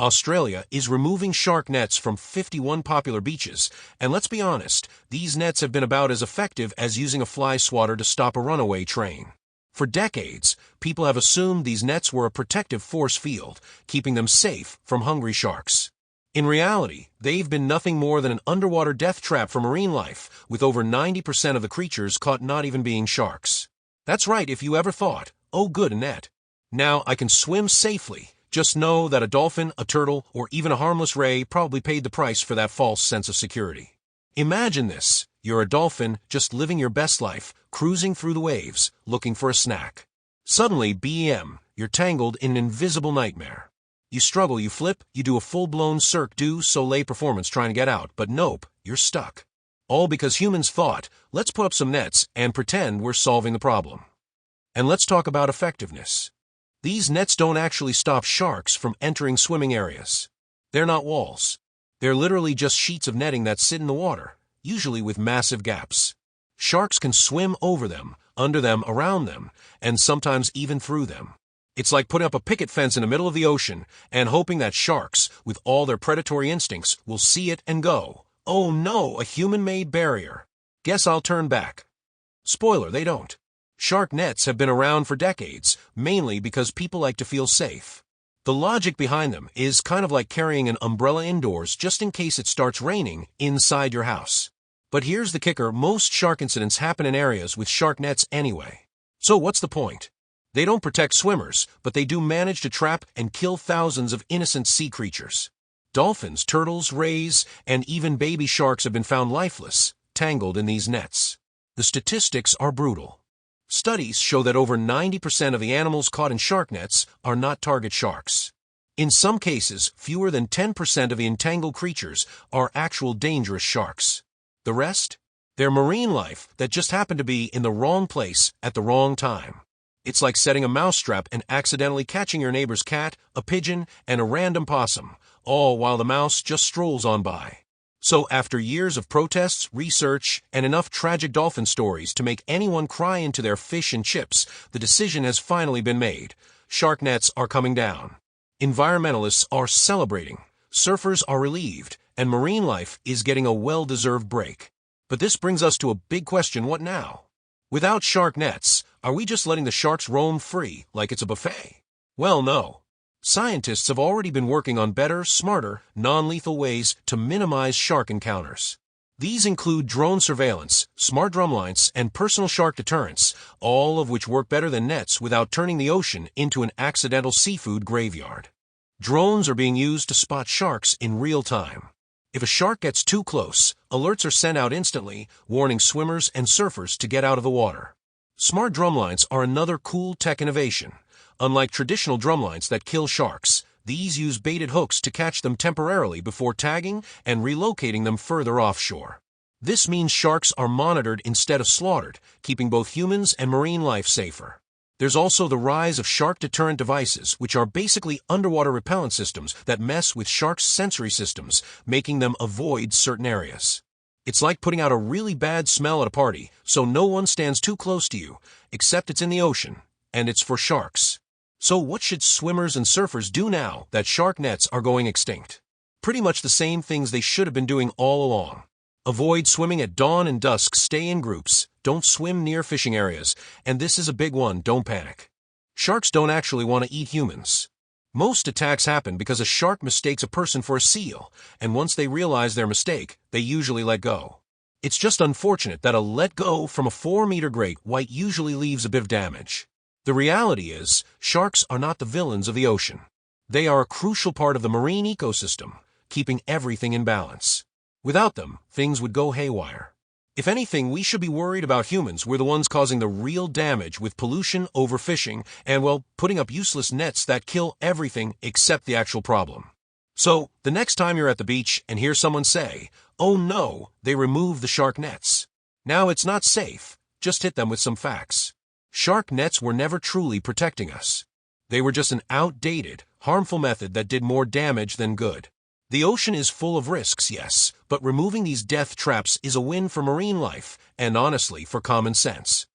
Australia is removing shark nets from 51 popular beaches, and let's be honest, these nets have been about as effective as using a fly swatter to stop a runaway train. For decades, people have assumed these nets were a protective force field, keeping them safe from hungry sharks. In reality, they've been nothing more than an underwater death trap for marine life, with over 90% of the creatures caught not even being sharks. That's right, if you ever thought, oh good, a net. Now I can swim safely. Just know that a dolphin, a turtle, or even a harmless ray probably paid the price for that false sense of security. Imagine this. You're a dolphin, just living your best life, cruising through the waves, looking for a snack. Suddenly, BM, you're tangled in an invisible nightmare. You struggle, you flip, you do a full-blown Cirque du Soleil performance trying to get out, but nope, you're stuck. All because humans thought, let's put up some nets and pretend we're solving the problem. And let's talk about effectiveness. These nets don't actually stop sharks from entering swimming areas. They're not walls. They're literally just sheets of netting that sit in the water, usually with massive gaps. Sharks can swim over them, under them, around them, and sometimes even through them. It's like putting up a picket fence in the middle of the ocean and hoping that sharks, with all their predatory instincts, will see it and go, "Oh no, a human-made barrier. Guess I'll turn back." Spoiler, they don't. Shark nets have been around for decades, mainly because people like to feel safe. The logic behind them is kind of like carrying an umbrella indoors just in case it starts raining inside your house. But here's the kicker, most shark incidents happen in areas with shark nets anyway. So what's the point? They don't protect swimmers, but they do manage to trap and kill thousands of innocent sea creatures. Dolphins, turtles, rays, and even baby sharks have been found lifeless, tangled in these nets. The statistics are brutal. Studies show that over 90% of the animals caught in shark nets are not target sharks. In some cases, fewer than 10% of the entangled creatures are actual dangerous sharks. The rest? They're marine life that just happened to be in the wrong place at the wrong time. It's like setting a mousetrap and accidentally catching your neighbor's cat, a pigeon, and a random possum, all while the mouse just strolls on by. So after years of protests, research, and enough tragic dolphin stories to make anyone cry into their fish and chips, the decision has finally been made. Shark nets are coming down. Environmentalists are celebrating, surfers are relieved, and marine life is getting a well-deserved break. But this brings us to a big question, what now? Without shark nets, are we just letting the sharks roam free like it's a buffet? Well, no. Scientists have already been working on better, smarter, non-lethal ways to minimize shark encounters. These include drone surveillance, smart drumlines, and personal shark deterrents, all of which work better than nets without turning the ocean into an accidental seafood graveyard. Drones are being used to spot sharks in real time. If a shark gets too close, alerts are sent out instantly, warning swimmers and surfers to get out of the water. Smart drumlines are another cool tech innovation. Unlike traditional drumlines that kill sharks, these use baited hooks to catch them temporarily before tagging and relocating them further offshore. This means sharks are monitored instead of slaughtered, keeping both humans and marine life safer. There's also the rise of shark deterrent devices, which are basically underwater repellent systems that mess with sharks' sensory systems, making them avoid certain areas. It's like putting out a really bad smell at a party, so no one stands too close to you, except it's in the ocean, and it's for sharks. So what should swimmers and surfers do now that shark nets are going extinct? Pretty much the same things they should have been doing all along. Avoid swimming at dawn and dusk, stay in groups, don't swim near fishing areas, and this is a big one, don't panic. Sharks don't actually want to eat humans. Most attacks happen because a shark mistakes a person for a seal, and once they realize their mistake, they usually let go. It's just unfortunate that a let go from a 4-meter great white usually leaves a bit of damage. The reality is, sharks are not the villains of the ocean. They are a crucial part of the marine ecosystem, keeping everything in balance. Without them, things would go haywire. If anything, we should be worried about humans. We're the ones causing the real damage with pollution, overfishing, and, well, putting up useless nets that kill everything except the actual problem. So, the next time you're at the beach and hear someone say, "Oh no, they removed the shark nets." Now it's not safe. Just hit them with some facts. Shark nets were never truly protecting us. They were just an outdated, harmful method that did more damage than good. The ocean is full of risks, yes, but removing these death traps is a win for marine life and honestly for common sense.